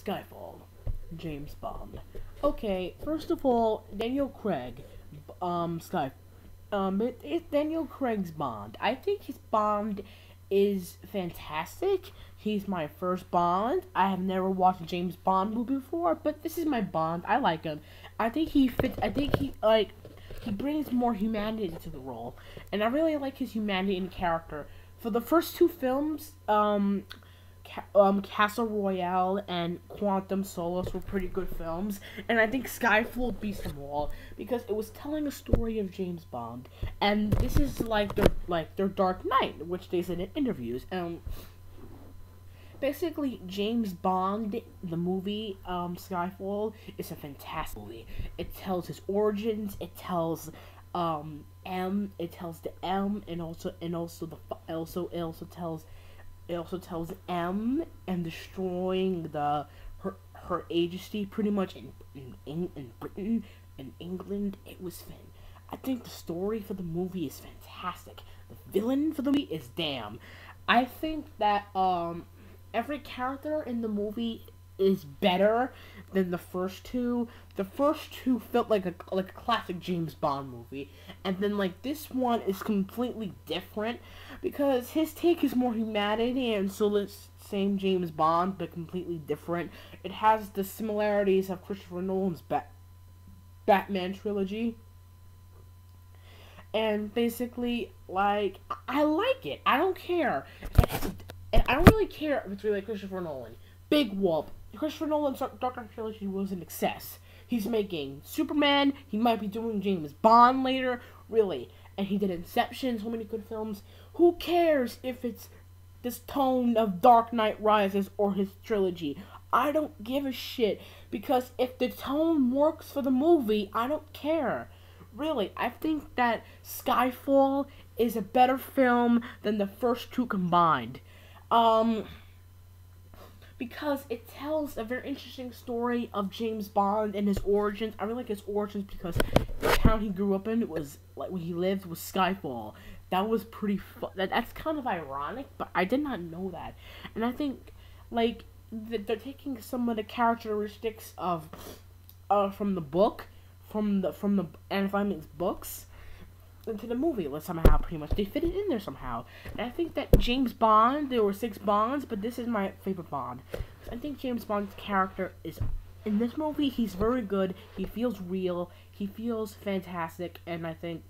Skyfall, James Bond. Okay, first of all, Daniel Craig, Sky, it's Daniel Craig's Bond. I think his Bond is fantastic. He's my first Bond. I have never watched a James Bond movie before, but this is my Bond. I like him. I think he fits. I think he brings more humanity to the role, and I really like his humanity and character. For the first two films, Castle Royale and Quantum Solace were pretty good films, and I think Skyfall beats them all because it was telling a story of James Bond, and this is like their Dark Knight, which they said in interviews. Basically, James Bond, the movie, Skyfall, is a fantastic movie. It tells his origins. It tells it tells the M, and also tells M and destroying her agency pretty much in Britain and England. It was I think the story for the movie is fantastic. The villain for the movie is damn. I think that every character in the movie is better than the first two. The first two felt like a classic James Bond movie, and then this one is completely different because his take is more humanity, and so the same James Bond but completely different. It has the similarities of Christopher Nolan's Batman trilogy, and basically I like it. I don't care, and I don't really care if it's really Christopher Nolan. Big whoop. Christopher Nolan's Dark Knight trilogy was an excess. He's making Superman. He might be doing James Bond later. Really. And he did Inception. So many good films. Who cares if it's this tone of Dark Knight Rises or his trilogy? I don't give a shit. Because if the tone works for the movie, I don't care. Really. I think that Skyfall is a better film than the first two combined. Because it tells a very interesting story of James Bond and his origins. I really like his origins because the town he grew up in was where he lived was Skyfall. That was pretty that's kind of ironic, but I did not know that. And I think they're taking some of the characteristics of from the book, from the Anne Fleming's books, into the movie. Somehow, pretty much they fit it in there somehow. And I think that James Bond, there were 6 Bonds, but this is my favorite Bond. I think James Bond's character is in this movie. He's very good. He feels real. He feels fantastic, and I think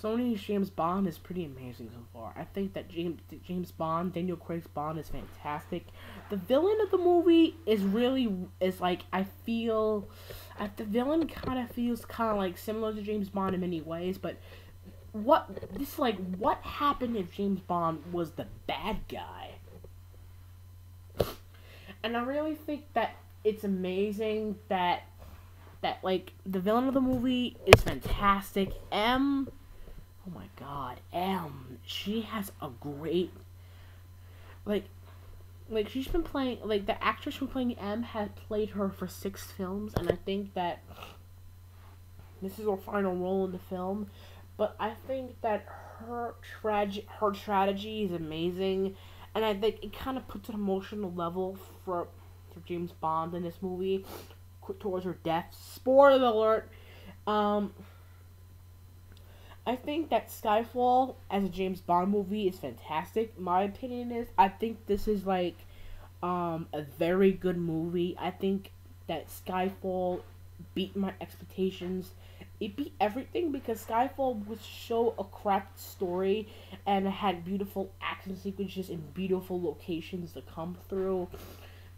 Sony's James Bond is pretty amazing so far. I think that James Bond, Daniel Craig's Bond, is fantastic. The villain of the movie is I feel the villain kind of feels similar to James Bond in many ways, but what happened if James Bond was the bad guy? And I really think that it's amazing that the villain of the movie is fantastic. M, oh my god, M, she has a great she's been playing, the actress who playing M has played her for 6 films, and I think that this is her final role in the film. But I think that her strategy is amazing, and I think it kind of puts an emotional level for James Bond in this movie towards her death. Spoiler alert. I think that Skyfall as a James Bond movie is fantastic. My opinion is, I think this is a very good movie. I think that Skyfall beat my expectations. It beat everything because Skyfall would show a cracked story and it had beautiful action sequences and beautiful locations to come through.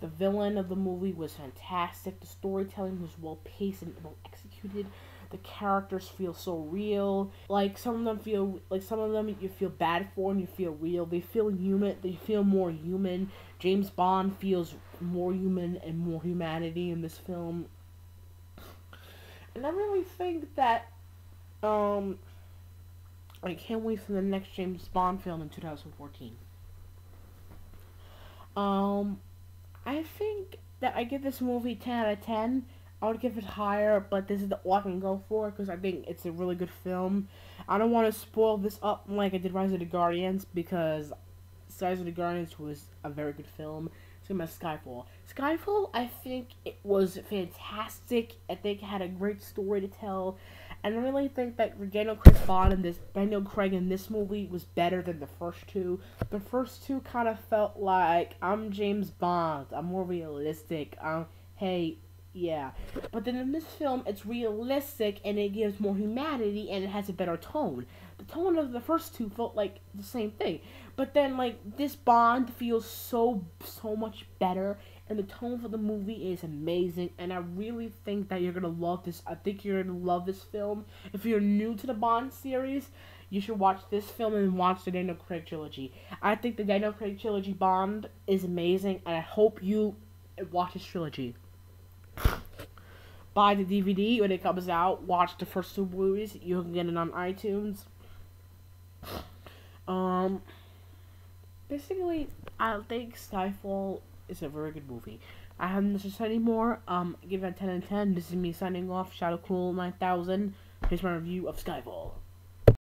The villain of the movie was fantastic. The storytelling was well paced and well executed. The characters feel so real. Some of them you feel bad for and you feel real. They feel human. They feel more human. James Bond feels more human and more humanity in this film. And I really think that I can't wait for the next James Bond film in 2014. I think that I give this movie 10 out of 10. I would give it higher, but this is all I can go for because I think it's a really good film. I don't want to spoil this up like I did Rise of the Guardians because Skies of the Guardians was a very good film. Talking about Skyfall. Skyfall, I think it was fantastic. I think it had a great story to tell. And I really think that Daniel Craig in this movie was better than the first two. The first two kind of felt like, I'm James Bond. I'm more realistic. Hey, yeah. But then in this film, it's realistic and it gives more humanity and it has a better tone. The tone of the first two felt like the same thing. But then, like, this Bond feels so much better, and the tone for the movie is amazing, and I really think that you're gonna love this. I think you're gonna love this film. If you're new to the Bond series, you should watch this film and watch the Daniel Craig trilogy. I think the Daniel Craig trilogy Bond is amazing, and I hope you watch this trilogy. Buy the DVD when it comes out. Watch the first two movies. You can get it on iTunes. Basically, I think Skyfall is a very good movie. I have nothing to say anymore. Give it a 10 and 10. This is me signing off. Shadow Cool 9000. Here's my review of Skyfall.